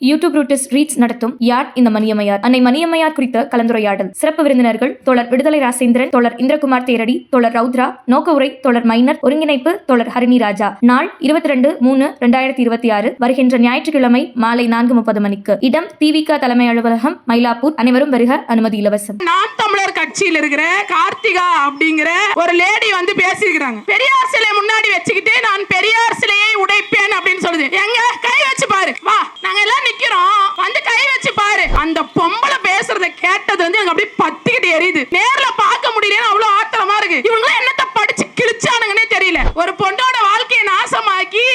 YouTube ரூட்டஸ் reads நடத்தும் யார் இந்த மணியம்மையார் அன்னை மணியம்மையார் குறித்த கலந்துரையாடல். சிறப்பு விருந்தினர்கள் தோழர் விடுதலை ராசேந்திரன், தோழர் இந்திரகுமார் தேரடி, தோழர் ரவுத்ரா, நோக்க உரை தோழர் மைனர், ஒருங்கிணைப்பு தோழர் ஹரிணி ராஜா. நாள் 22/3/2026 வருகின்ற ஞாயிற்றுக்கிழமை மாலை 4:30 மணிக்கு. இடம் திவிக தலைமை அலுவலகம், மயிலாப்பூர். அனைவரும் வருக, அனுமதி இலவசம். நாம் தமிழர் கட்சியில் இருக்கிற கார்த்திகா அப்படிங்கிற ஒரு லேடி வந்து பேசியிருக்கிறாங்க. பெரியார் சிலை முன்னாடி வச்சுக்கிட்டு நான் பெரியார் சிலையை உடைப்பேன் அப்படின்னு சொல்லுது. எங்க கை வச்சு பாரு, வா நாங்க எல்லாம் நிக்கிறோம், வந்து கை வச்சு பாரு. அந்த பொம்பளை பேசுறத கேட்டது வந்து எனக்கு அப்படியே பத்திக்கிட்டு எரியுது. நேர்ல பார்க்க முடியல, அவ்வளவு ஆத்திரமா இருக்கு. இவங்க என்னத்த படிச்சு கிழிச்சானுங்கன்னே தெரியல. ஒரு பொண்ணோட வாழ்க்கையை நாசமாக்கி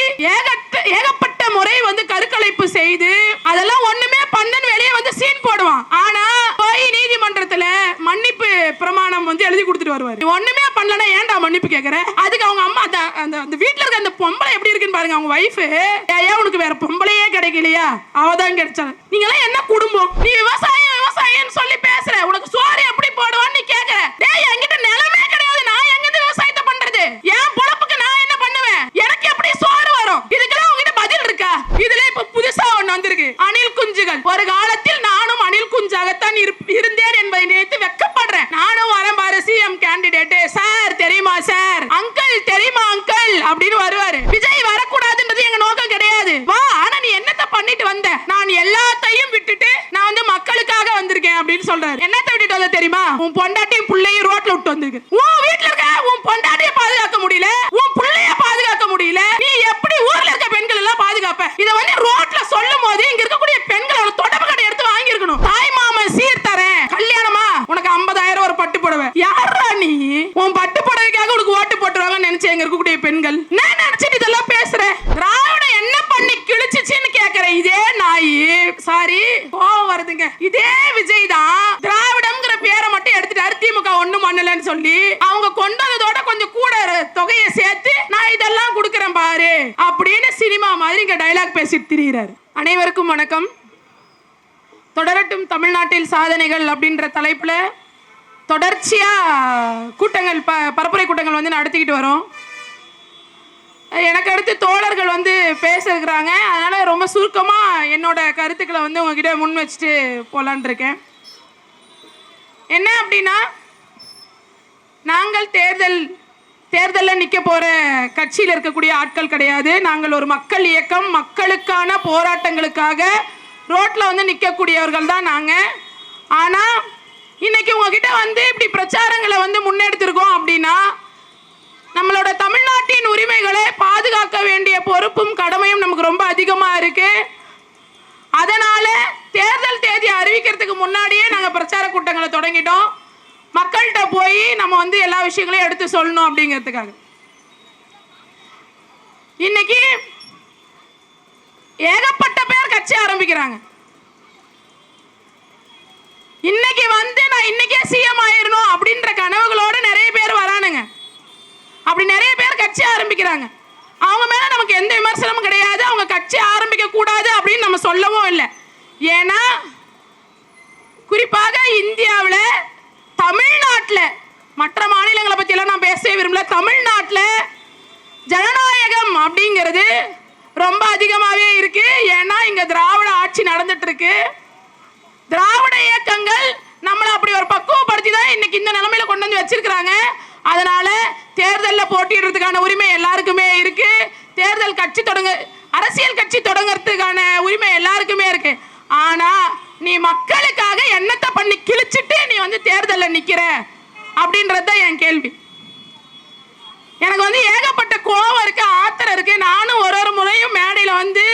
ஏகப்பட்ட முறை வந்து கருக்கலைப்பு செய்து அதெல்லாம் ஒண்ணுமே பண்ணன்னு வெளியே வந்து சீன் போடுவான். ஆனா போய் நீதிமன்றத்துல மன்னிப்பு பிரமாணம் வந்து எழுதி கொடுத்துட்டு வருவாரு. ஒண்ணுமே பண்ணலன்னா ஏன்டா மன்னிப்பு கேக்குற? அதுக்கு அவங்க அம்மா அந்த வீட்டுல இருக்க அந்த பொம்பளை எப்படி இருக்குன்னு பாருங்க. அவங்க வைஃப், ஏன் உனக்கு வேற பொம்பளையே கிடைக்கலையா? அவதான் கிடைச்சாங்க. நீங்க எல்லாம் என்ன குடும்பம்? நீ விவசாயம் சொல்லி பேசுற, உனக்கு சோறு எப்படி போடுவான்னு நீ கேக்குற. டேய், என்கிட்ட நிலமே கிடையாது, நான் எங்க இருந்து விவசாயத்தை பண்றது? என் பொழப்புக்கு நான் என்ன பண்ணுவேன்? எனக்கு எப்படி சோறு வரும்? இதுக்கெல்லாம் உங்ககிட்ட பதில் இருக்கா? இதுல இப்ப புதுசா ஒண்ணு வந்திருக்கு, அணில் குஞ்சுகள். ஒரு காலத்தில் நானும் அணில் குஞ்சாகத்தான் இருந்தேன் என்பதை நினைத்து வெக்கப்படுறேன். நானும் வரேன் பாரு, சிஎம் கேண்டிடேட் சார் தெரியுமா சார், அங்கிள் தெரியுமா அங்கிள் அப்படின்னு வருவாரு. விஜய் வரக்கூடாதுன்றது எங்க நோக்கம் கிடையாது. வா, ஆனா நீ என்னத்த பண்ணிட்டு வந்த? நான் எல்லாத்தையும் விட்டுட்டு நான் வந்து மக்களுக்காக வந்திருக்கேன் அப்படின்னு சொல்றாரு. என்னத்த விட்டுட்டு வந்த தெரியுமா? உன் பொண்டாட்டியும் புள்ளையும் ரோட்ல விட்டு வந்திருக்கு. உன் வீட்டுல இருக்க உன் பொண்டாட்டியை பாதுகாக்க முடியல, உன் புள்ளைய பாதுகாக்க முடியல, நீ எப்படி ஊர்ல இருக்க பெண்கள் எல்லாம் பாதுகாப்ப? இத வந்து ரோட்ல சொல்லும் போது இங்க இருக்கக்கூடிய பெண்களோட தொடப்பு கடை எடுத்து வாங்கி இருக்கணும். தாய் மாமன் சீர் தரேன், கல்யாணமா உனக்கு 50,000 ஒரு பட்டு புடவை. யாரா நீ? உன் பட்டு புடவைக்காக உனக்கு ஓட்டு போட்டுருவாங்கன்னு நினைச்சு எங்க இருக்கக்கூடிய பெண்கள் நான் நினைச்சிட்டு இதெல்லாம் பேசுற. திராவிட என்ன பண்ணி கிழிச்சுன்னு கேக்குற இதே நாய், சாரி கோவம் வருதுங்க, இதே விஜய் தான் திராவிடம்ங்கிற பேரை மட்டும் எடுத்துட்டாரு. திமுக ஒண்ணும் பண்ணலன்னு சொல்லி அவங்க கொண்டு வந்ததோட கொஞ்சம் கூட தொகையை சேர்த்து நான் இதெல்லாம் கொடுக்கறேன் பாரு அப்படின்னு சினிமா மாதிரி இங்க டயலாக் பேசிட்டு திரியிறாரு. அனைவருக்கும் வணக்கம். தொடரட்டும் தமிழ்நாட்டில் சாதனைகள் அப்படின்ற தலைப்புல தொடர்ச்சியா கூட்டங்கள், பரப்புரை கூட்டங்கள் வந்து நடத்திக்கிட்டு வரோம். எனக்கு அடுத்து தோழர்கள் வந்து பேச இருக்கிறாங்க. அதனால ரொம்ப சுருக்கமா என்னோட கருத்துக்களை வந்து உங்ககிட்ட முன் வச்சுட்டு போலான் இருக்கேன். என்ன அப்படின்னா, நாங்கள் தேர்தலில் நிற்க போற கட்சியில் இருக்கக்கூடிய ஆட்கள் கிடையாது. நாங்கள் ஒரு மக்கள் இயக்கம், மக்களுக்கான போராட்டங்களுக்காக ரோட்ல வந்து நிற்கக்கூடியவர்கள் தான் நாங்க. ஆனா இன்னைக்கு உங்ககிட்ட வந்து இப்படி பிரச்சாரங்களை வந்து முன்னெடுத்திருக்கோம் அப்படின்னா, நம்மளோட தமிழ்நாட்டின் உரிமைகளை பாதுகாக்க வேண்டிய பொறுப்பும் கடமையும் நமக்கு ரொம்ப அதிகமா இருக்கு. அதனால தேர்தல் தேதி அறிவிக்கிறதுக்கு முன்னாடியே நாங்கள் பிரச்சார கூட்டங்களை தொடங்கிட்டோம். மக்கள்கிட்ட போய் நம்ம வந்து எல்லா விஷயங்களையும் எடுத்து சொல்லணும் அப்படிங்கிறதுக்காக. இன்னைக்கு ஏகப்பட்ட பேர் கட்சி ஆரம்பிக்கிறாங்க. இன்னைக்கு வந்து நான் இன்னைக்கே சிஎம் ஆயிரணும் அப்படின்ற கனவுகளோட நிறைய பேர் வரானுங்க. அப்படி நிறைய பேர் கட்சி ஆரம்பிக்கிறாங்க. அவங்க மேல நமக்கு எந்த விமர்சனமும் கிடையாது. அவங்க கட்சி ஆரம்பிக்க கூடாது அப்படின்னு நம்ம சொல்லவும் இல்லை. ஏன்னா குறிப்பாக இந்தியாவில், தமிழ்நாட்டில், மற்ற மாநிலங்களை பத்தி எல்லாம் நான் பேசவே விரும்பல, தமிழ்நாட்டில் ஜனநாயகம் அப்படிங்கிறது ரொம்ப அதிகமாகவே இருக்கு. ஏன்னா இங்க திராவிட ஆட்சி நடந்துட்டு இருக்கு. திராவிட இயக்கங்கள் நம்மளை அப்படி ஒரு பக்குவப்படுத்தி தான் இன்னைக்கு இந்த நிலைமையில கொண்டு வந்து வச்சிருக்கிறாங்க. அதனால தேர்தலில் போட்டியிடுறதுக்கான உரிமை எல்லாருக்குமே இருக்கு. அரசியல் கட்சி தொடங்குறதுக்கான உரிமை எல்லாருக்குமே இருக்கு. ஆனா நீ மக்களுக்காக என்னத்தை பண்ணி கிழிச்சிட்டு நீ வந்து தேர்தலில் நிக்கிற அப்படின்றது தான் என் கேள்வி. எனக்கு வந்து ஏகப்பட்ட கோவம் இருக்கு, ஆத்திரம் இருக்கு. நானும் ஒரு முறையும் மேடையில வந்து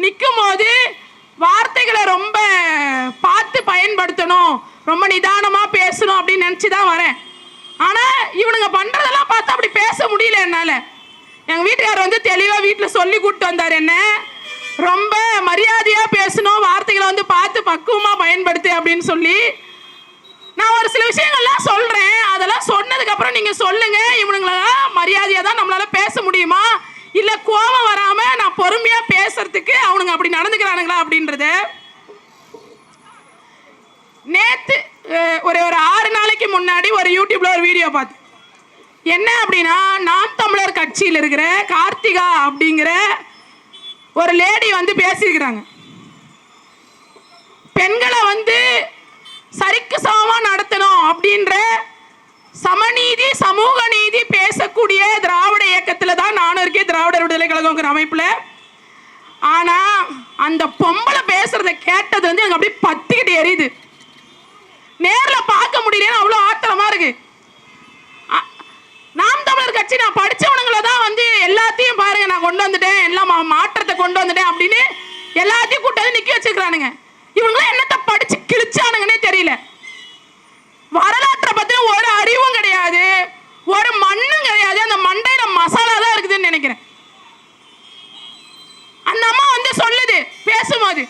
நிற்கும் போது வார்த்தைகளை ரொம்ப பார்த்து பயன்படுத்தணும், ரொம்ப நிதானமா பேசணும் அப்படின்னு நினைச்சுதான் வரேன். ஆனா இவனுங்க பண்றதெல்லாம் பார்த்து அப்படி பேச முடியல என்னால. எங்க வீட்டுக்காரர் வந்து தெளிவா வீட்டுல சொல்லி கூப்பிட்டு வந்தார், என்ன ரொம்ப மரியாதையா பேசணும், வார்த்தைகளை வந்து பார்த்து பக்குவமா பயன்படுத்து அப்படின்னு சொல்லி. நான் ஒரு சில விஷயங்கள்லாம் சொல்றேன், அதெல்லாம் சொன்னதுக்கு அப்புறம் நீங்க சொல்லுங்க, இவனுங்களெல்லாம் மரியாதையா தான் நம்மளால பேச முடியுமா, இல்ல கோபம் வராம நான் பொறுமையா பேசுறதுக்கு அவனுங்க அப்படி நடந்துக்கிறானுங்களா அப்படின்றது. நேத்து ஒரு 6 நாளைக்கு முன்னாடி ஒரு யூடியூப்ல ஒரு வீடியோ பார்த்து, என்ன அப்படின்னா, நாம் தமிழர் கட்சியில் இருக்கிற கார்த்திகா அப்படிங்கிற ஒரு லேடி வந்து பேசியிருக்கிறாங்க. பெண்களை வந்து சரிக்கு சமமா நடத்தணும் அப்படின்ற சமநீதி சமூக நீதி பேசக்கூடிய திராவிட இயக்கத்துல தான் நானும் இருக்கேன், திராவிடர் விடுதலை கழகங்கிற அமைப்புல. ஆனா அந்த பொம்பளை பேசுறத கேட்டது வந்து எனக்கு அப்படியே பத்திக்கிட்டு எரியுது. நேர்ல பார்க்க முடியலன்னு அவ்வளவு ஆத்திரமா இருக்கு. நாம் தமிழர் கட்சி நான் படிச்சவனுங்களை தான் வந்து எல்லாத்தையும் பாருங்க நான் கொண்டு வந்துட்டேன், எல்லாம் மாற்றத்தை கொண்டு வந்துட்டேன் அப்படின்னு எல்லாத்தையும் கூட்டாது நிக்க வச்சிருக்கானுங்க. இவங்களும் என்னத்தை படிச்சு கிழிச்சானுங்கன்னே தெரியல. வரலாற்றை பத்தின ஒரு அறிவும் கிடையாது, ஒரு மண்ணும் கிடையாது. அந்த மண்டையில மசாலா தான் இருக்குதுன்னு நினைக்கிறேன். அந்த அம்மா வந்து சொல்லுது பேசும்போது,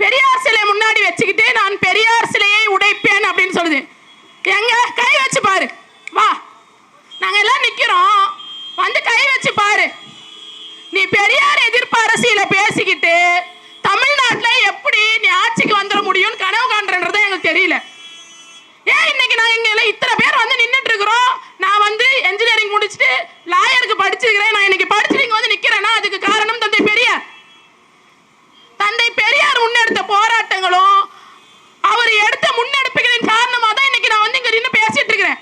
பெரியார் சிலை முன்னாடி வச்சுக்கிட்டு நான் பெரியார் சிலையை உடைப்பேன் அப்படின்னு சொல்லுது. எங்க கை வச்சு பாரு, வா நாங்க எல்லாம் நிக்கிறோம், வந்து கை வச்சு பாரு. நீ பெரியார் எதிர்ப்பு அரசியல பேசிக்கிட்டு தமிழ்நாட்டில் எப்படி நீ ஆட்சிக்கு வந்துட முடியும்னு கனவு காண்றன்றதை எங்களுக்கு தெரியல. ஏன் இன்னைக்கு நாங்க இங்க இத்தனை பேர் வந்து நின்றுட்டு இருக்கிறோம். நான் வந்து என்ஜினியரிங் முடிச்சுட்டு லாயருக்கு படிச்சிருக்கிறேன். நான் இன்னைக்கு படிச்சுட்டு இங்க வந்து நிக்கிறேன்னா அதுக்கு காரணம் தந்தை பெரியார். தந்தை பெரியார் முன்னெடுத்த போராட்டங்களும் அவர் எடுத்த முன்னெடுப்புகளின் காரணமா தான் இன்னைக்கு நான் வந்து இங்க நின்று பேசிட்டு இருக்கிறேன்.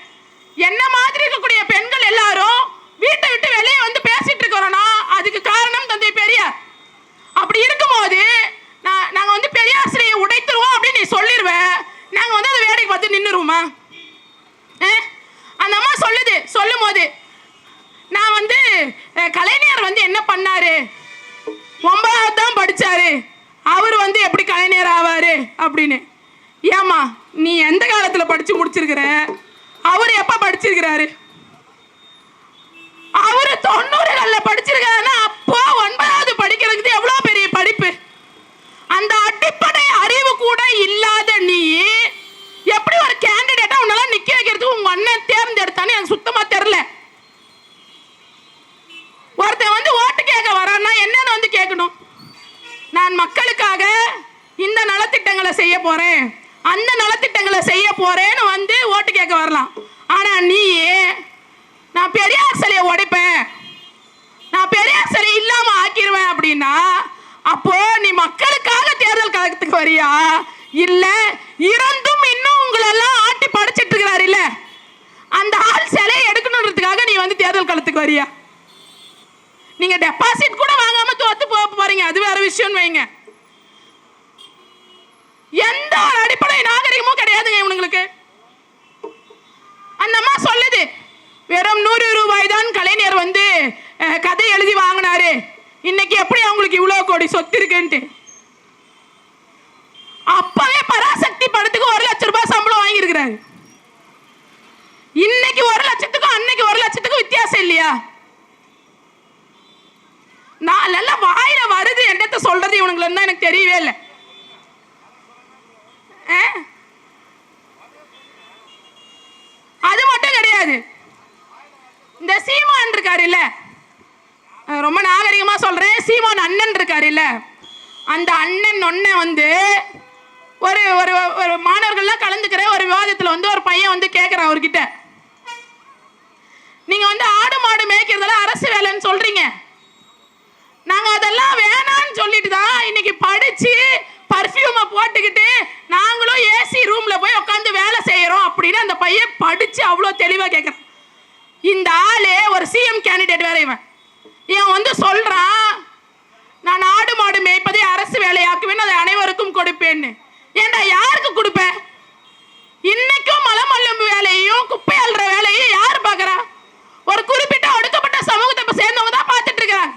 என்ன மாதிரி இருக்கக்கூடிய பெண்கள் எல்லாரும் வீட்டை விட்டு வெளியே வந்து பேசிட்டு இருக்கிறோம்னா அதுக்கு காரணம் தந்தை பெரியார். அப்படி இருக்கும்போது நாங்க வந்து பெரியார் சிலையை உடைத்துருவோம் அப்படின்னு நீ சொல்லிடுவேன், நாங்க வந்து அதை வேலைக்கு பார்த்து நின்றுருவோமா? அந்த அம்மா சொல்லும் போது நான் வந்து கலைஞர் வந்து என்ன பண்ணாரு, 9வது தான் படிச்சாரு, அவர் வந்து எப்படி கலைஞர் ஆவாரு அப்படின்னு. ஏமா நீ எந்த காலத்துல படிச்சு முடிச்சிருக்கிற, அவர் எப்ப படிச்சிருக்கிறாரு? அவரு 90கள்ல படிச்சிருக்காருன்னா அப்போ 9வது படிக்கிறதுக்கு எவ்வளவு பெரிய படிப்பு. அந்த அடிப்படை அறிவு கூட இல்லாத நீ எப்படி ஒரு கேண்டிடேட்டா உன்னால நிக்க வைக்கிறதுக்கு உங்க அண்ணன் தேர்ந்தெடுத்தான்னு எனக்கு சுத்தமா தெரியல. ஒருத்தன் வந்து ஓட்டு கேட்க வரான்னா என்னன்னு வந்து கேட்கணும், நான் மக்களுக்காக இந்த நலத்திட்டங்களை செய்ய போறேன், அந்த நலத்திட்டங்களை செய்ய போறேன்னு வந்து ஓட்டு கேட்க வரலாம். ஆனா நீ நான் பெரியார் சிலையை உடைப்பேன், நான் பெரியார் சிலை இல்லாம ஆக்கிடுவேன் அப்படின்னா அப்போ நீ மக்களுக்காக தேர்தல் களத்துக்கு வரியா, இல்ல இறந்தும் இன்னும் உங்களெல்லாம் ஆட்டி படைச்சிட்டு இருக்கிறாரு இல்ல அந்த ஆள் சிலையை எடுக்கணுன்றதுக்காக நீ வந்து தேர்தல் களத்துக்கு வரியா? நீங்க டெபாசிட் கூட வாங்காம தோத்து போறீங்க, அது வேற விஷயம் வைங்க. எந்த ஒரு அடிப்படை நாகரிகமும் கிடையாதுங்க இவனுங்களுக்கு. அந்த அம்மா சொல்லுது வெறும் 100 ரூபாய் தான் கலைஞர் வந்து கதை எழுதி வாங்கினாரு, இன்னைக்கு எப்படி அவங்களுக்கு இவ்வளவு கோடி சொத்து இருக்குன்ட்டு. அப்பவே பராசக்தி படத்துக்கு 1 லட்சம் ரூபாய் சம்பளம் வாங்கி இருக்கிறாரு. இன்னைக்கு 1 லட்சத்துக்கும் அன்னைக்கு 1 லட்சத்துக்கும் வித்தியாசம் இல்லையா? நான் நல்லா வாயில வருது என்னத்த சொல்றது இவனுங்களுக்கு தான் எனக்கு தெரியவே இல்லை. அது மட்டும் கிடையாது, இந்த சீமான் இருக்காரு இல்ல, ரொம்ப நாகரிகமா சொல்றேன், சீமான் அண்ணன் இருக்காரு இல்ல, அந்த அண்ணன் ஒன்ன வந்து ஒரு ஒரு மாணவர்கள்லாம் கலந்துக்கிற ஒரு விவாதத்துல வந்து ஒரு பையன் வந்து கேட்கிறான் அவர்கிட்ட, நீங்க வந்து ஆடு மாடு மேய்க்கிறதெல்லாம் அரசு வேலைன்னு சொல்றீங்க, நாங்க அதெல்லாம் வேணான்னு சொல்லிட்டு தான் இன்னைக்கு படிச்சு பர்ஃபியூமை போட்டுக்கிட்டு நாங்களும் ஏசி ரூம்ல போய் உட்காந்து வேலை செய்யறோம் அப்படின்னு அந்த பையன் படிச்சு அவ்வளவு தெளிவா கேட்கிறான். இந்த ஆளு ஒரு சிஎம் கேண்டிடேட் வேற, இவன் வந்து சொல்றான் நான் ஆடு மாடு மேய்ப்பதை அரசு வேலையாக்குவேன், அதை அனைவருக்கும் கொடுப்பேன்னு. ஏண்டா யாருக்கு கொடுப்பேன்? இன்னைக்கும் மலமல்லும் வேலையும் குப்பை அள்ளுற வேலையும் யார் பாக்குறா? ஒரு குறிப்பிட்ட ஒடுக்கப்பட்ட சமூகத்தை சேர்ந்தவங்க தான் பார்த்துட்டு இருக்கிறாங்க.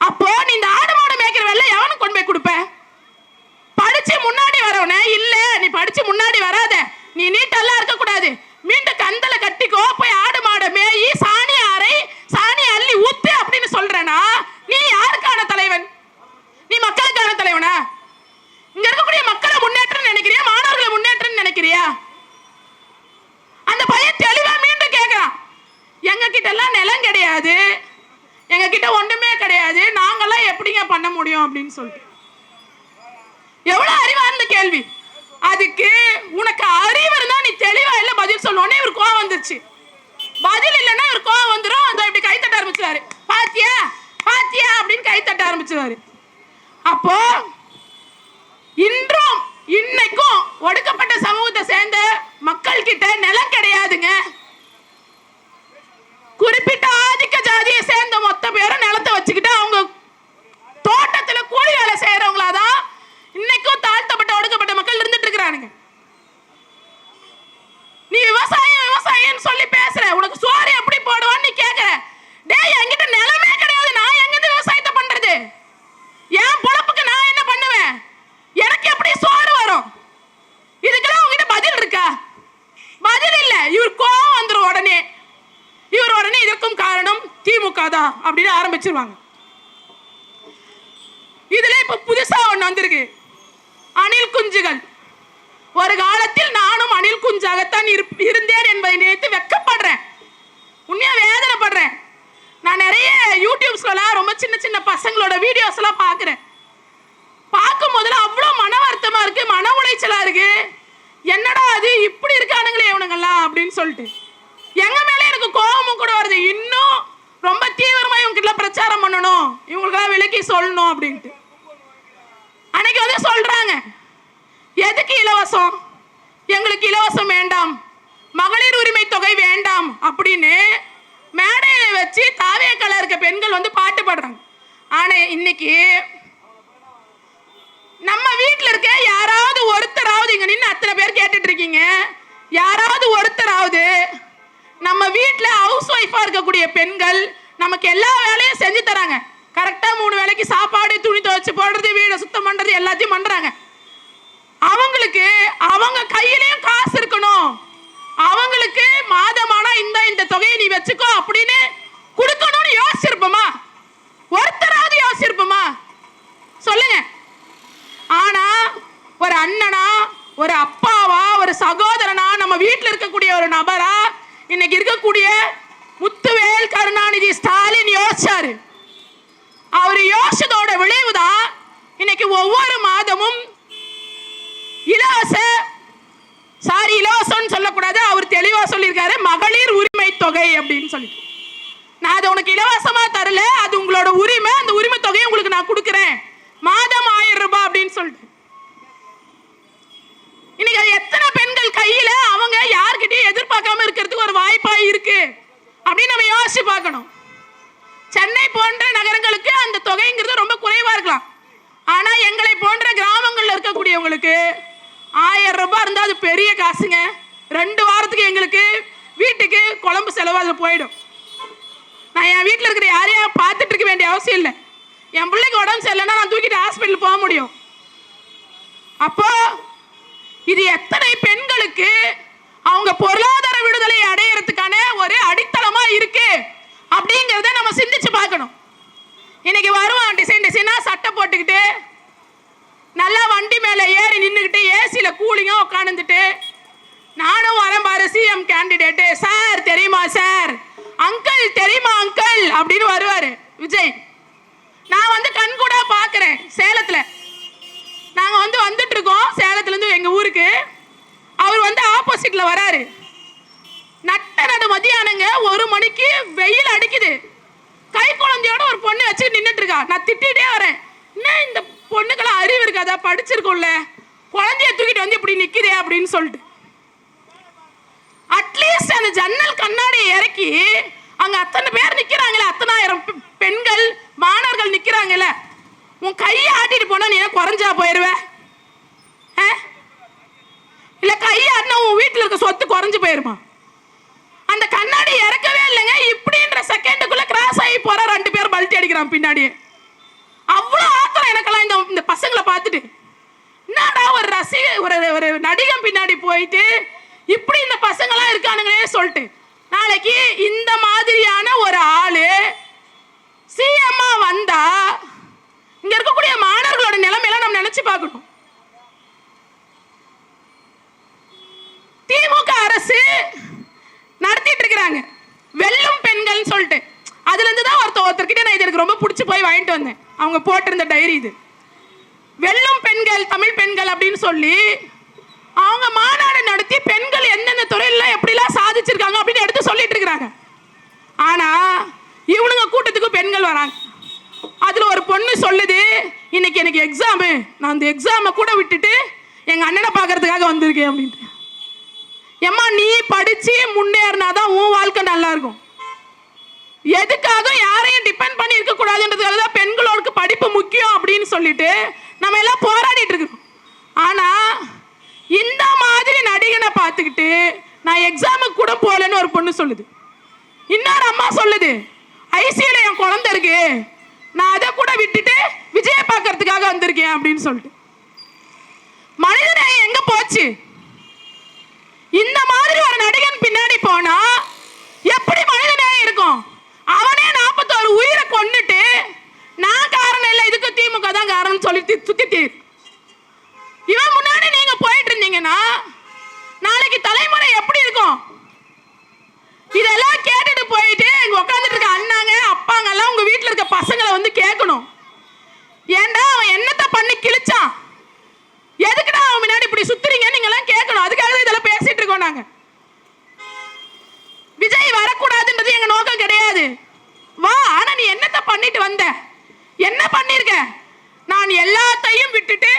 அப்போ நீ இந்த ஆடு மாடு மேய்க்கிற வேலை எவனுக்கு கொண்டு போய் கொடுப்ப? படிச்சு முன்னாடி வரவன இல்ல, நீ படிச்சு முன்னாடி வராத, நீ நீட்டெல்லாம் இருக்க கூடாது, மீண்டும் கந்தல கட்டிக்கோ, போய் ஆடு மாடு மேயி சாணி அரை சாணி அள்ளி ஊத்து அப்படின்னு சொல்றேனா நீ யாருக்கான தலைவன்? நீ மக்களுக்கான தலைவனா? இங்க இருக்கக்கூடிய மக்களை முன்னேற்றம் நினைக்கிறியா, மாணவர்களை முன்னேற்றம் நினைக்கிறியா? அந்த பையன் தெளிவா மீண்டும் கேட்கிறான், எங்க கிட்ட எல்லாம் நிலம் கிடையாது, எங்க கிட்ட ஒண்ணுமே கிடையாது, நாங்கெல்லாம் எப்படிங்க பண்ண முடியும் அப்படின்னு சொல்லிட்டு. எவ்வளவு அறிவார்ந்த கேள்வி. அதுக்கு உனக்கு அறிவு இருந்தா நீ தெளிவா இல்ல பதில் சொல்லணும். இவர் கோவம் வந்துருச்சு, பதில் இல்லைன்னா இவர் கோவம் வந்துடும். அந்த இப்படி கைத்தட்ட ஆரம்பிச்சுவாரு, பாத்தியா பாத்தியா அப்படின்னு கைத்தட்ட ஆரம்பிச்சுவாரு. அப்போ இன்று கிடையாதுங்க. குறிப்பிட்ட ஆதிக்க ஜாதியை சேர்ந்த மொத்த பேரும் நிலத்தை வச்சுக்கிட்டு அவங்க தோட்டத்துல கூலி வேலை செய்யறவங்களாதான் இன்னைக்கும் தாழ்த்தப்பட்ட ஒடுக்கப்பட்ட மக்கள் இருந்துட்டு இருக்கிறானுங்க. நீ விவசாயம் விவசாயம் சொல்லி பேசுற, உனக்கு சோறு எப்படி போடுவான்னு நீ கேக்குற. டேய், என்கிட்ட நிலமே கிடையாது, நான் எங்கிருந்து விவசாயத்தை பண்றது? என் பொழப்புக்கு நான் என்ன பண்ணுவேன்? எனக்கு எப்படி சோறு வரும்? இதுக்கெல்லாம் உங்ககிட்ட பதில் இருக்கா? பதில் இல்ல. இவர் கோவம் வந்துரும் உடனே. இவர் உடனே இதற்கும் காரணம் திமுக தான் அப்படின்னு ஆரம்பிச்சிருவாங்க. இதுல இப்ப புதுசா ஒண்ணு வந்திருக்கு, அணில் குஞ்சுகள். ஒரு காலத்தில் நானும் அணில் குஞ்சாகத்தான் இருந்தேன் என்பதை நினைத்து வெட்கப்படுறேன், உண்மையா வேதனைப்படுறேன். நான் நிறைய யூடியூப்ஸ்லாம் ரொம்ப சின்ன சின்ன பசங்களோட வீடியோஸ் எல்லாம் பாக்குறேன். பார்க்கும் போதுல அவ்வளவு மன வருத்தமா இருக்கு, மன உளைச்சலா இருக்கு. என்னடா அது இப்படி இருக்கானுங்களே இவனுங்கெல்லாம் அப்படின்னு சொல்லிட்டு எங்க மேல எனக்கு கோபமும் கூட வருது. இன்னும் ரொம்ப தீவிரமா இவங்க கிட்ட பிரச்சாரம் பண்ணணும், இவங்களுக்கெல்லாம் விலக்கி சொல்லணும் அப்படின்ட்டு. அன்னைக்கு வந்து சொல்றாங்க, எதுக்கு இலவசம்? எங்களுக்கு இலவசம் வேண்டாம், மகளிர் உரிமை தொகை வேண்டாம் அப்படின்னு மேடையை வச்சு தாவேக்கல இருக்க பெண்கள் வந்து பாட்டு பாடுறாங்க. ஆனா இன்னைக்கு நம்ம வீட்டில் இருக்க யாராவது ஒருத்தராவது, இங்க நின்று அத்தனை பேர் கேட்டுட்டு இருக்கீங்க, யாராவது ஒருத்தராவது நம்ம வீட்டில் ஹவுஸ் ஒய்ஃபா இருக்கக்கூடிய பெண்கள் நமக்கு எல்லா வேலையும் செஞ்சு தராங்க. கரெக்டா 3 வேளைக்கு சாப்பாடு, துணி துவைச்சு போடுறது, வீடை சுத்தம் பண்றது எல்லாத்தையும் பண்றாங்க. அவங்களுக்கு அவங்க கையிலயும் காசு இருக்கணும், அவங்களுக்கு மாதமானா இந்த தொகையை நீ வச்சுக்கோ அப்படின்னு கொடுக்கணும்னு யோசிச்சிருப்போமா? ஒருத்தராவது யோசிச்சிருப்போமா? சொல்லுங்க. ஆனா ஒரு அண்ணனா, ஒரு அப்பாவா, ஒரு சகோதரனா, நம்ம வீட்டில் இருக்கக்கூடிய ஒரு நபரா இன்னைக்கு இருக்கக்கூடிய முத்துவேல் கருணாநிதி ஸ்டாலின் யோசிச்சாரு. அவர் யோசிச்சதோட விளைவுதான் இன்னைக்கு ஒவ்வொரு மாதமும் இலவசம் சொல்லக்கூடாது, அவர் தெளிவா சொல்லியிருக்காரு, மகளிர் உரிமை தொகை அப்படின்னு சொல்லிட்டு. நான் அதை உனக்கு இலவசமா தரல, அது உங்களோட உரிமை, அந்த உரிமை தொகையை உங்களுக்கு நான் கொடுக்கிறேன், மாதம் 1000 ரூபாய் அப்படின்னு சொல்லிட்டு. இன்னைக்கு எத்தனை பெண்கள் கையில அவங்க யார்கிட்டயும் எதிர்பார்க்காம இருக்கிறதுக்கு ஒரு வாய்ப்பா இருக்கு அப்படின்னு நம்ம யோசிச்சு பார்க்கணும். சென்னை போன்ற நகரங்களுக்கு அந்த தொகைங்கிறது ரொம்ப குறைவா இருக்கலாம். ஆனா எங்களை போன்ற கிராமங்கள்ல இருக்கக்கூடியவங்களுக்கு 1000 ரூபாய் இருந்தா அது பெரிய காசுங்க. 2 வாரத்துக்கு எங்களுக்கு வீட்டுக்கு குழம்பு செலவு அது போயிடும். நான் என் வீட்டில் இருக்கிற யாரையா பார்த்துட்டு இருக்க வேண்டிய அவசியம் இல்லை. என் பிள்ளைக்கு உடம்பு சரியில்லைன்னா நான் தூக்கிட்டு ஹாஸ்பிட்டல் போக முடியும். அப்போ இது எத்தனை பெண்களுக்கு அவங்க பொருளாதார விடுதலை அடையறதுக்கான ஒரு அடித்தளமா இருக்கு அப்படிங்கிறத நம்ம சிந்திச்சு பார்க்கணும். இன்னைக்கு வருவான் டிசைனா சட்டை போட்டுக்கிட்டு நல்லா வண்டி மேல ஏறி நின்றுக்கிட்டு ஏசியில கூலிங்கா உட்காந்துட்டு, நானும் வரேன் பாரு சிஎம் கேண்டிடேட்டு, சார் தெரியுமா சார், அங்கிள் தெரியுமா அங்கிள் அப்படின்னு வருவாரு விஜய். நான் வந்து கண்கூடா பாக்குறேன். சேலத்துல நாங்க வந்து வந்துட்டு இருக்கோம், சேலத்துல இருந்து எங்க ஊருக்கு. அவர் வந்து ஆப்போசிட்ல வராரு. நடு மதியானங்க 1 மணிக்கு வெயில் அடிக்குது. கை குழந்தையோட ஒரு பொண்ணு வச்சு நின்றுட்டு இருக்கா. நான் திட்டிகிட்டே வரேன், என்ன இந்த பொண்ணுக்கெல்லாம் அறிவு இருக்காதா, படிச்சிருக்கோம்ல, குழந்தைய தூக்கிட்டு வந்து இப்படி நிக்குதே அப்படின்னு சொல்லிட்டு. அட்லீஸ்ட் அந்த ஜன்னல் கண்ணாடியை இறக்கி அங்க அத்தனை பேர் நிக்கிறாங்களே, 10,000 பெண்கள் மாணவர்கள் நிக்கிறாங்கல்ல, உன் கையை ஆட்டிட்டு போனா நீ குறைஞ்சா போயிருவ? இல்ல கையை ஆட்டினா உன் வீட்டுல இருக்க சொத்து குறைஞ்சு போயிருமா? அந்த கண்ணாடி இறக்கவே இல்லைங்க. இப்படின்ற செகண்டுக்குள்ள கிராஸ் ஆகி போற 2 பேர் பல்ட்டி அடிக்கிறான் பின்னாடி. அவ்வளவு ஆத்திரம் எனக்கெல்லாம் இந்த பசங்களை பார்த்துட்டு. என்னடா ஒரு ஒரு நடிகன் பின்னாடி போயிட்டு இப்படி இந்த பசங்களாம் இருக்கானுங்களே சொல்லிட்டு. நாளைக்கு இந்த மாதிரியான ஒரு ஆளு சிஎம்மா வந்தா இங்க இருக்கக்கூடிய மாணவர்களோட நிலைமையெல்லாம் நம்ம நினைச்சு பார்க்கணும். திமுக அரசு நடத்திட்டு இருக்கிறாங்க வெல்லும் பெண்கள் சொல்லிட்டு. அதுல இருந்து தான் ஒருத்தர்கிட்ட நான் இது எனக்கு ரொம்ப பிடிச்சி போய் வாங்கிட்டு வந்தேன். அவங்க போட்டிருந்த டைரி இது, வெல்லும் பெண்கள், தமிழ் பெண்கள் அப்படின்னு சொல்லி அவங்க மாநாடு நடத்தி பெண்கள் எந்தெந்த துறையில எப்படிலாம் சாதிச்சிருக்காங்க அப்படின்னு எடுத்து சொல்லிட்டு இருக்கிறாங்க. ஆனா இவனுங்க கூட்டத்துக்கு பெண்கள் வராங்க. அதுல ஒரு பொண்ணு சொல்லுது, இன்னைக்கு எனக்கு எக்ஸாமு, நான் அந்த எக்ஸாமை கூட விட்டுட்டு எங்க அண்ணனை பார்க்கறதுக்காக வந்திருக்கேன் அப்படின்ட்டு. ஏம்மா நீ படிச்சு முன்னேறினாதான் உன் வாழ்க்கை நல்லா இருக்கும். எதுக்காக யாரையும் டிபெண்ட் பண்ணி இருக்க கூடாதுன்றதுக்காக தான் பெண்களோட படிப்பு முக்கியம் அப்படின்னு சொல்லிட்டு நம்ம எல்லாம் போராடிட்டு இருக்கோம். ஆனா இந்த மாதிரி நடிகனை பார்த்துக்கிட்டு நான் எக்ஸாமுக்கு கூட போகலன்னு ஒரு பொண்ணு சொல்லுது. இன்னொரு அம்மா சொல்லுது, ஐசியூல என் குழந்தை இருக்கு, நான் அதை கூட விட்டுட்டு விஜய பார்க்கறதுக்காக வந்திருக்கேன் அப்படின்னு சொல்லிட்டு. மனிதநேயம் எங்க போச்சு? இந்த மாதிரி ஒரு நடிகன் பின்னாடி போனா எப்படி மனிதநேயம் இருக்கும்? அவனே 41 உயிரை கொன்னுட்டு நான் காரணம் இல்லை, இதுக்கு திமுக தான் காரணம் சொல்லி சுத்திட்டு இவன் முன்னாடி நீங்க போயிட்டு இருந்தீங்கன்னா நாளைக்கு தலைமுறை எப்படி இருக்கும்? இதெல்லாம் கேட்டுட்டு போயிட்டு இங்க உட்காந்துட்டு இருக்க அண்ணாங்க அப்பாங்க எல்லாம் உங்க வீட்டுல இருக்க பசங்களை வந்து கேட்கணும், ஏன்டா அவன் என்னத்தை பண்ணி கிழிச்சான், எதுக்குடா அவன் முன்னாடி இப்படி சுத்துறீங்க நீங்க எல்லாம் கேட்கணும். அதுக்காக இதெல்லாம் பேசிட்டு இருக்கோம். நாங்க விஜய் வரக்கூடாதுன்றது எங்க நோக்கம் கிடையாது. வா, ஆனா நீ என்னத்தை பண்ணிட்டு வந்த, என்ன பண்ணிருக்க? நான் எல்லாத்தையும் விட்டுட்டு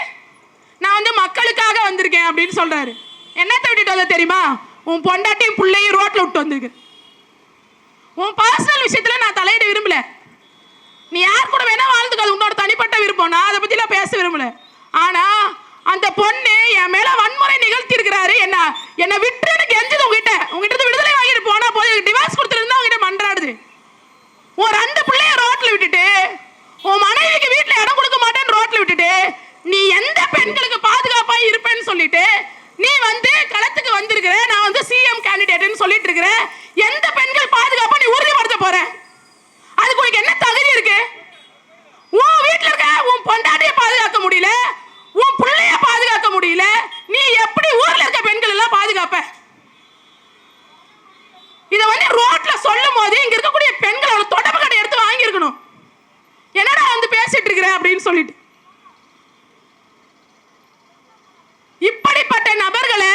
நான் வந்து மக்களுக்காக வந்திருக்கேன் அப்படின்னு சொல்றாரு. என்னத்தை விட்டுட்டு வந்த தெரியுமா? உன் பொண்டாட்டியும் பிள்ளையும் ரோட்ல விட்டு வந்திருக்கு. உன் பர்சனல் விஷயத்துல நான் தலையிட விரும்பல. நீ யார் கூட வேணா வாழ்ந்துக்காது, உன்னோட தனிப்பட்ட விருப்பம், நான் அதை பத்தி எல்லாம் பேச விரும்பல. ஆனா அந்த பொண்ணு என் மேல வன்முறை நிகழ்த்தி இருக்கிறாரு, என்ன விட்டுன்னு கெஞ்சது. உங்ககிட்ட விடுதலை வாங்கிட்டு போனா போய் டிவோர்ஸ் கொடுத்துருந்தா உங்ககிட்ட மன்றாடுது. உன் 2 பிள்ளைய ரோட்ல விட்டுட்டு, உன் மனைவிக்கு வீட்டுல இடம் கொடுக்க மாட்டேன்னு ரோட்ல விட்டுட்டு, நீ எந்த பெண்களுக்கு பாதுகாப்பா இருப்பேன்னு சொல்லிட்டு நீ வந்து களத்துக்கு வந்திருக்கிற. நான் வந்து சிஎம் கேண்டிடேட்னு சொல்லிட்டு இருக்கிற. எந்த பெண்கள் பாதுகாப்பா நீ உறுதிப்படுத்த போற? அதுக்கு உனக்கு என்ன தகுதி இருக்கு? உன் வீட்டுல இருக்க உன் பொண்டாட்டிய பாதுகாக்க முடியல, உன் பிள்ளைய பாதுகாக்க முடியல, நீ எப்படி ஊர்ல இருக்க பெண்கள் எல்லாம் பாதுகாப்ப? இத வந்து ரோட்ல சொல்லும் போது இங்க இருக்கக்கூடிய பெண்களோட தொடர்பு கடை எடுத்து வாங்கியிருக்கணும். என்னடா வந்து பேசிட்டு இருக்கிற அப்படின்னு சொல்லிட்டு. இப்படிப்பட்ட நபர்களை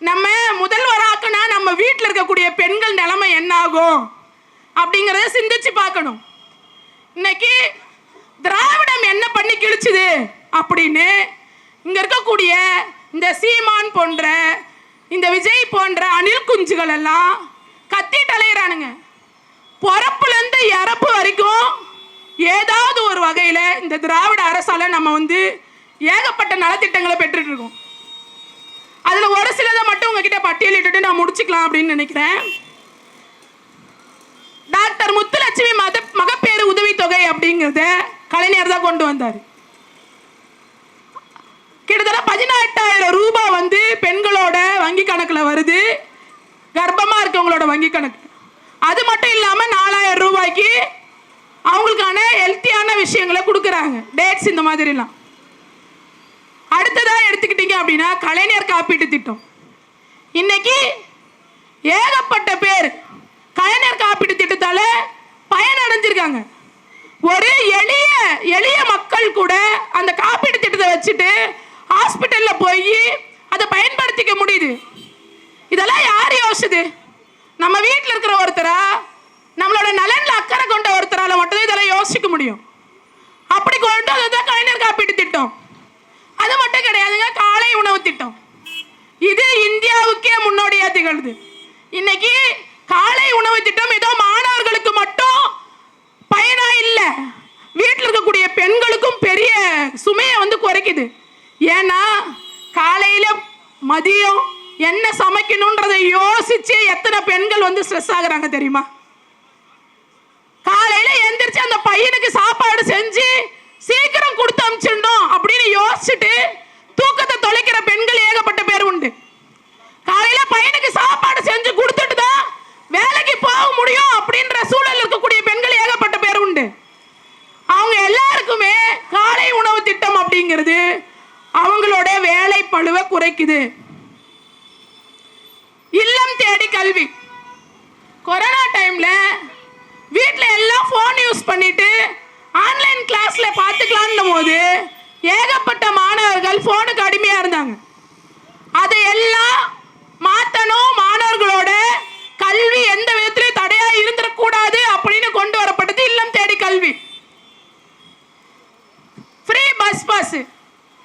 நம்ம முதல்வராக்குனா நம்ம வீட்டில் இருக்கக்கூடிய பெண்கள் நிலைமை என்ன ஆகும் அப்படிங்கறத சிந்திச்சு பார்க்கணும். இன்னைக்கு திராவிடம் என்ன பண்ணி கிழிச்சுது அப்படின்னு இங்க இருக்கக்கூடிய இந்த சீமான் போன்ற, இந்த விஜய் போன்ற அணில் குஞ்சுகள் எல்லாம் கத்திட்டு அலையிறானுங்க. பொறப்புல இருந்து இறப்பு வரைக்கும் ஏதாவது ஒரு வகையில இந்த திராவிட அரசால நம்ம வந்து ஏகப்பட்ட நலத்திட்டங்களை பெற்றுட்டு இருக்கோம். அதுல ஒரு சிலதை மட்டும் உங்ககிட்ட பட்டியலிட்டு நான் முடிச்சுக்கலாம் அப்படின்னு நினைக்கிறேன். டாக்டர் முத்துலட்சுமி மகப்பேறு உதவித்தொகை அப்படிங்கறத கலைஞர் தான் கொண்டு வந்தார். கிட்டத்தட்ட 18,000 ரூபாய் வந்து பெண்களோட வங்கி கணக்குல வருது, கர்ப்பமா இருக்கவங்களோட வங்கி கணக்கு. அது மட்டும் இல்லாம 4,000 ரூபாய்க்கு அவங்களுக்கான ஹெல்த்தியான விஷயங்களை கொடுக்கறாங்க, டேட்ஸ் இந்த மாதிரி எல்லாம். அடுத்ததா எடுத்துக்கிட்டீங்க அப்படின்னா கலைஞர் காப்பீட்டு திட்டம். இன்னைக்கு ஏகப்பட்ட பேர் கலைஞர் காப்பீட்டு திட்டத்தால பயனடைஞ்சிருக்காங்க. ஒரு எளிய மக்கள் கூட அந்த காப்பீட்டு திட்டத்தை வச்சுட்டு ஹாஸ்பிட்டல்ல போய் அதை பயன்படுத்திக்க முடியுது. இதெல்லாம் யார் யோசிச்சுது? நம்ம வீட்டில் இருக்கிற ஒருத்தரா, நம்மளோட நலன்ல அக்கறை கொண்ட ஒருத்தரால மட்டும் இதெல்லாம் யோசிக்க முடியும். அப்படி கொண்டு வந்ததுதான் கலைஞர் காப்பீட்டு திட்டம். அது மட்டும் கிடையாதுங்க, காலை உணவு திட்டம். இது இந்தியாவுக்கே முன்னோடியா திகழ்து. இன்னைக்கு காலை உணவு திட்டம் ஏதோ மாணவர்களுக்கு மட்டும் பயனா இல்ல, வீட்டில் இருக்கக்கூடிய பெண்களுக்கும் பெரிய சுமையை வந்து குறைக்குது. ஏன்னா காலையில மதியம் என்ன சமைக்கணும்ன்றதை யோசிச்சு எத்தனை பெண்கள் வந்து ஸ்ட்ரெஸ் ஆகுறாங்க தெரியுமா? காலையில எந்திரிச்சு அந்த பையனுக்கு சாப்பாடு செஞ்சு சீக்கிரம் கொடுத்து அனுப்பிச்சிடணும் அப்படின்னு யோசிச்சுட்டு தூக்கத்தை தொலைக்கிற பெண்கள் ஏகப்பட்ட பேர் உண்டு. காலையில பையனுக்கு சாப்பாடு செஞ்சு கொடுத்துட்டு தான் வேலைக்கு போக முடியும் அப்படின்ற சூழல் இருக்கக்கூடிய பெண்கள் ஏகப்பட்ட பேர் உண்டு. அவங்க எல்லாருக்குமே காலை உணவு திட்டம் அப்படிங்கிறது அவங்களோட வேலை பளுவை குறைக்குது. இல்லம் தேடி கல்வி. கொரோனா டைம்ல வீட்டுல எல்லாம் போன் யூஸ் பண்ணிட்டு ஆன்லைன் கிளாஸ்ல பார்த்துக்கலான்னும் போது ஏகப்பட்ட மாணவர்கள் போனுக்கு அடிமையா இருந்தாங்க. அதையெல்லாம் மாத்தணும், மாணவர்களோட கல்வி எந்த விதத்திலும் தடையா இருந்துடக்கூடாது அப்படின்னு கொண்டு வரப்பட்டது இல்லம் தேடி கல்வி. Free bus pass.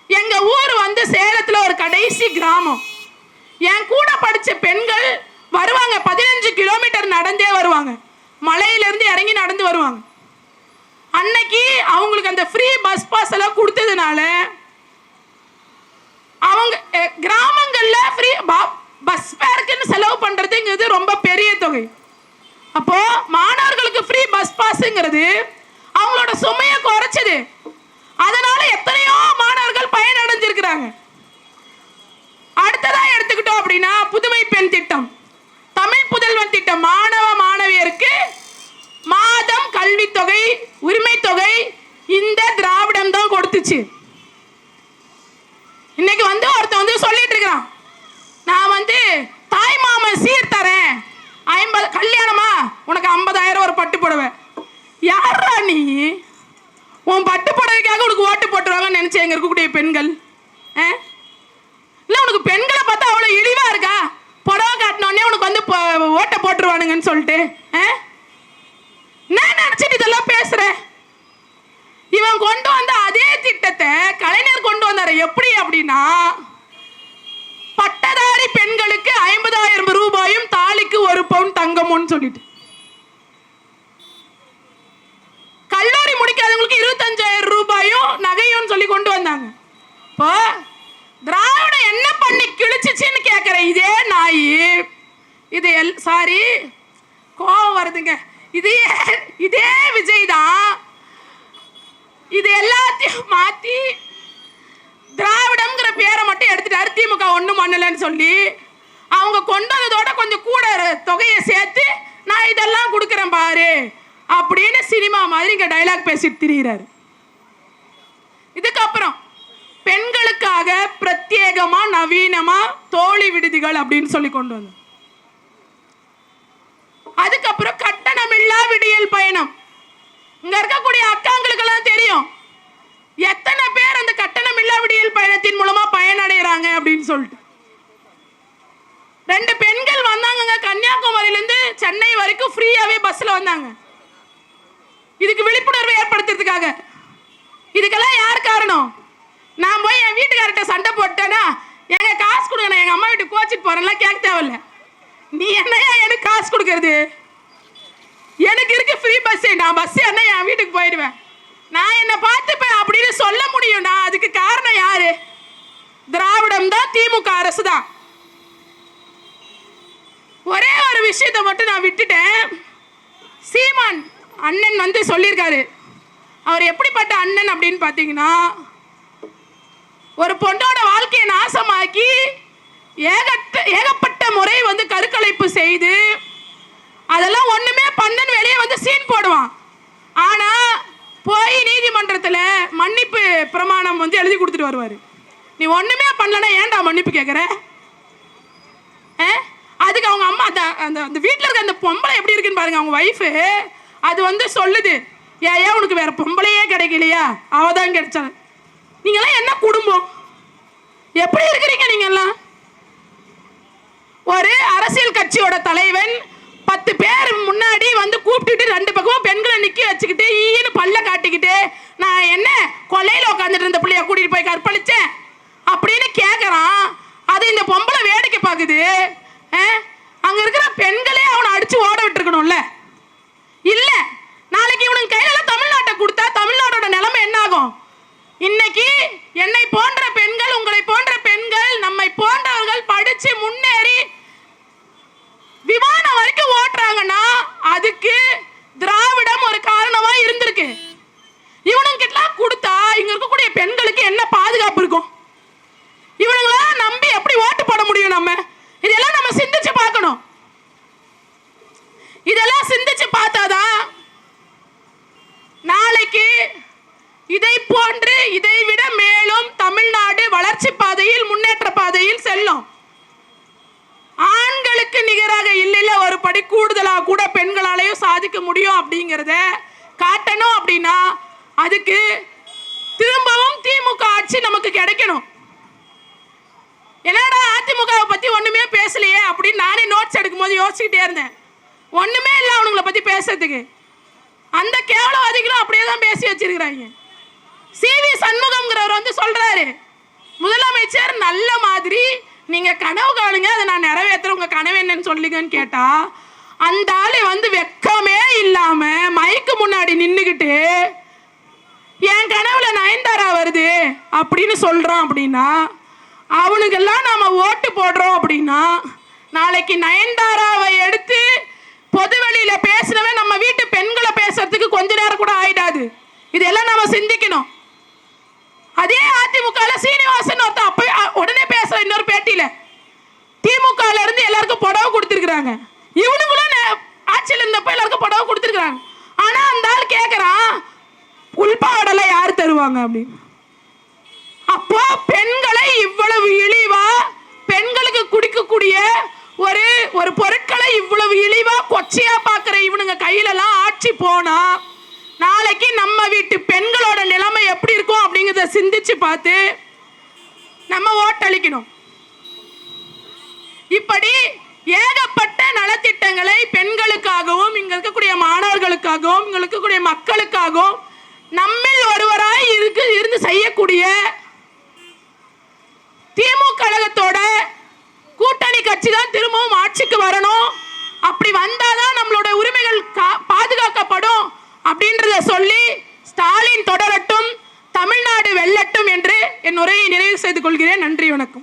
எங்க ஊர் வந்து சேலத்துல ஒரு கடைசி கிராமம். என் கூட படிச்ச பெண்கள் வருவாங்க, 15 கிலோமீட்டர் நடந்தே வருவாங்க, மலையிலிருந்து இறங்கி நடந்து வருவாங்க. அன்னைக்கு அவங்களுக்கு அந்த ஃப்ரீ பஸ் பாஸ் எல்லாம் கொடுத்ததுனால அவங்க கிராமங்கள்ல ஃப்ரீ பஸ் ஃபேருக்குன்னு செலவு பண்றதுங்கிறது ரொம்ப பெரிய தொகை. அப்போ மாணவர்களுக்கு ஃப்ரீ பஸ் பாஸ்ங்கிறது அவங்களோட சுமையை குறைச்சது. அதனால எத்தனையோ மாணவர்கள் பயனடைஞ்சிருக்கிறாங்க. அடுத்ததா எடுத்துக்கிட்டோம் அப்படின்னா புதுமை பெண் திட்டம், தமிழ் புதல்வன் திட்டம். மாணவ மாணவியருக்கு மாதம் கல்வி தொகை, உரிமை தொகை இந்த திராவிடம் தான் கொடுத்துச்சு. இன்னைக்கு வந்து ஒருத்தன் சொல்லிட்டு இருக்கிறான், நான் தாய் மாமன் சீர் தரேன், 50 கல்யாணமா உனக்கு 50,000 ஒரு பட்டு புடவை. யாரா நீ? உன் பட்டு புடவைக்காக உனக்கு ஓட்டு போட்டுருவாங்கன்னு நினைச்சு எங்க இருக்கக்கூடிய பெண்கள் இல்ல, உனக்கு பெண்களை பார்த்தா அவ்வளவு இழிவா இருக்கா? புடவை காட்டினோடனே உனக்கு ஓட்ட போட்டுருவானுங்கன்னு சொல்லிட்டு நான் நினைச்சிட்டு இதெல்லாம் பேசுறேன். இவன் கொண்டு வந்த அதே திட்டத்தை கலைஞர் கொண்டு வந்தாரு. எப்படி அப்படின்னா, பட்டதாரி பெண்களுக்கு 50,000 ரூபாயும் தாலிக்கு 1 பவுன் தங்கமும் சொல்லிட்டு, கல்லூரி முடிக்காதவங்களுக்கு 25,000 ரூபாயும் நகையும் சொல்லி கொண்டு வந்தாங்க. இப்போ திராவிடம் என்ன பண்ணி கிழிச்சிச்சுன்னு கேட்கிற இதே நாய், இது சாரி கோபம் வருதுங்க, இதே விஜய் தான் இது எல்லாத்தையும் மாத்தி திராவிடம்ங்கிற பேரை மட்டும் எடுத்துட்டாரு. திமுக ஒண்ணும் பண்ணலன்னு சொல்லி அவங்க கொண்டு வந்ததோட கொஞ்சம் கூட தொகையை சேர்த்து நான் இதெல்லாம் கொடுக்குறேன் பாரு அப்படின்னு சினிமா மாதிரி இங்க டைலாக் பேசிட்டு திரிகிறாரு. இதுக்கப்புறம் பெண்களுக்காக பிரத்யேகமா நவீனமா தோழி விடுதிகள் அப்படின்னு சொல்லி கொண்டு வந்தோம். அதுக்கப்புறம் கட்டணமில்லா விடியல் பயணம். இங்க இருக்கக்கூடிய அக்காங்களுக்கெல்லாம் தெரியும் எத்தனை பேர் அந்த கட்டணமில்லா விடியல் பயணத்தின் மூலமா பயனடைகிறாங்க அப்படின்னு சொல்லிட்டு. 2 பெண்கள் வந்தாங்க கன்னியாகுமரியில இருந்து சென்னை வரைக்கும் ஃப்ரீயாவே பஸ்ல வந்தாங்க. இதுக்கு விழிப்புணர்வு ஏற்படுத்துறதுக்காக. இதுக்கெல்லாம் யார் காரணம்? நான் போய் என் வீட்டுக்காரர்கிட்ட சண்டை போட்டேன்னா, எங்க காசு கொடுங்க, நான் எங்க அம்மா வீட்டுக்கு கோச்சிட்டு போறேன்லாம் கேட்க தேவையில்ல. நீ என்னையா எனக்கு காசு கொடுக்கறது? எனக்கு இருக்கு ஃப்ரீ பஸ், நான் பஸ் என்ன என் வீட்டுக்கு போயிடுவேன், நான் என்ன பார்த்துப்பேன் அப்படின்னு சொல்ல முடியும்னா அதுக்கு காரணம் யாரு? திராவிடம் தான், திமுக அரசு தான். ஒரே ஒரு விஷயத்தை மட்டும் நான் விட்டுட்டேன். சீமான் அண்ணன் சொல்லியிருக்காரு. அவர் எப்படிப்பட்ட அண்ணன் அப்படின்னு பார்த்தீங்கன்னா, ஒரு பொண்ணோட வாழ்க்கையை நாசமாக்கி ஏகப்பட்ட முறை கருக்கலைப்பு செய்து அதெல்லாம் ஒண்ணுமே பண்ணன்னு வெளியே சீன் போடுவான். ஆனா போய் நீதிமன்றத்தில் மன்னிப்பு பிரமாணம் எழுதி கொடுத்துட்டு வருவாரு. நீ ஒண்ணுமே பண்ணலன்னா ஏன்டா மன்னிப்பு கேட்குற? அதுக்கு அவங்க அம்மா அந்த வீட்டில் இருக்க அந்த பொம்பளை எப்படி இருக்குன்னு பாருங்க, அவங்க ஒய்ஃபு அது சொல்லுது, ஏன் உனக்கு வேற பொம்பளையே கிடைக்கலையா, அவதான் கிடைச்சாங்க. நீங்கெல்லாம் என்ன குடும்பம்? எப்படி இருக்கிறீங்க நீங்கெல்லாம்? ஒரு அரசியல் கட்சியோட தலைவன் 10 பேர் முன்னாடி கூப்பிட்டுட்டு 2 பக்கமும் பெண்களை நிக்க வச்சுக்கிட்டு ஈன்னு பல்ல காட்டிக்கிட்டு, நான் என்ன கொல்லையில உட்காந்துட்டு இருந்த பிள்ளைய கூட்டிட்டு போய் கற்பழிச்சேன் அப்படின்னு கேட்கறான். அது இந்த பொம்பளை வேடிக்கை பார்க்குது. அங்க இருக்கிற பெண்களே அவனை அடிச்சு ஓட விட்டுருக்கணும்ல. இல்ல, நாளைக்கு இவனுக்கு கையில தமிழ்நாட்டை கொடுத்தா தமிழ்நாட்டோட நிலைமை என்ன ஆகும்? இன்னைக்கு என்னை போன்ற பெண்கள், உங்களை போன்ற பெண்கள், நம்மை போன்றவர்கள் படிச்சு முன்னேறி விமானம் வரைக்கும் ஓட்டுறாங்கன்னா அதுக்கு திராவிடம் ஒரு காரணமா இருந்திருக்கு. இவனுங்கெல்லாம் கொடுத்தா இங்க இருக்கக்கூடிய பெண்களுக்கு என்ன பாதுகாப்பு இருக்கும்? இவனுங்களா நம்பி எப்படி ஓட்டு போட முடியும்? நம்ம இதெல்லாம் நம்ம சிந்திச்சு பார்க்கணும். இதெல்லாம் சிந்திச்சு பார்த்தாதான் நாளைக்கு இதை போன்று இதை விட மேலும் தமிழ்நாடு வளர்ச்சி பாதையில், முன்னேற்ற பாதையில் செல்லும். ஆண்களுக்கு நிகராக இல்ல ஒரு படி கூடுதலாக கூட பெண்களாலேயும் சாதிக்க முடியும் அப்படிங்கிறத காட்டணும். அப்படின்னா அதுக்கு திரும்பவும் திமுக ஆட்சி நமக்கு கிடைக்கணும். என்னடா அதிமுகவை பத்தி ஒண்ணுமே பேசலையே அப்படின்னு நானே நோட்ஸ் எடுக்கும் போது யோசிச்சுட்டே இருந்தேன். ஒண்ணுமே இல்லை அவனுங்களை பத்தி பேசுறதுக்கு. அந்த கேவலவாதிகளும் அப்படியே தான் பேசி வச்சிருக்கிறாங்க. CV சண்முகம்ங்கிறவர் சொல்றாரு, முதலமைச்சர் நல்ல மாதிரி நீங்க கனவு காணுங்க, அதை நான் நிறைவேற்றுறேன், உங்க கனவு என்னன்னு சொல்லுங்கன்னு கேட்டா அந்த ஆளு வந்து வெக்கமே இல்லாம மைக்கு முன்னாடி நின்னுகிட்டு என் கனவுல நயன்தாரா வருது அப்படின்னு சொல்றான். அப்படின்னா அவனுக்கெல்லாம் நாம ஓட்டு போடுறோம் அப்படின்னா நாளைக்கு நயன்தாராவை எடுத்து பொதுவெளியில பேசுனவன் நம்ம வீட்டு பெண்களை பேசுறதுக்கு கொஞ்ச நேரம் கூட ஆயிடாது. இதெல்லாம் நாம சிந்திக்கணும். அதே அதிமுக சீனிவாசன் ஒருத்தர் அப்ப உடனே பேசுற இன்னொரு பேட்டியில திமுக இருந்து எல்லாருக்கும் புடவை கொடுத்திருக்கிறாங்க. இவனுங்களும் ஆட்சியில் இருந்தப்ப எல்லாருக்கும் புடவை கொடுத்திருக்கிறாங்க. ஆனா அந்த ஆள் கேட்கறான், உள்பாடலை யார் தருவாங்க அப்படின்னு. அப்போ பெண்களை இவ்வளவு இழிவா, பெண்களுக்கு குடிக்கக்கூடிய ஒரு பொருட்களை இவ்வளவு இழிவா கொச்சையா பாக்குற இவனுங்க கையில எல்லாம் ஆட்சி போனா நாளைக்கு நம்ம வீட்டு பெண்களோட நிலைமை எப்படி இருக்கும் அப்படிங்கறத சிந்திச்சு பார்த்து நம்ம ஓட்டளிக்கணும். இப்படி ஏகப்பட்ட நலத்திட்டங்களை பெண்களுக்காகவும், இங்க இருக்கக்கூடிய மாணவர்களுக்காகவும், இங்க இருக்கக்கூடிய மக்களுக்காகவும் நம்மில் ஒருவராய் இருந்து செய்யக்கூடிய திமுக கழகத்தோட கூட்டணி கட்சி தான் திரும்பவும் ஆட்சிக்கு வரணும். அப்படி வந்தாதான் நம்மளோட உரிமைகள் பாதுகாக்கப்படும் அப்படின்றத சொல்லி ஸ்டாலின் தொடரட்டும், தமிழ்நாடு வெல்லட்டும் என்று என் உரையை நிறைவு செய்து கொள்கிறேன். நன்றி, வணக்கம்.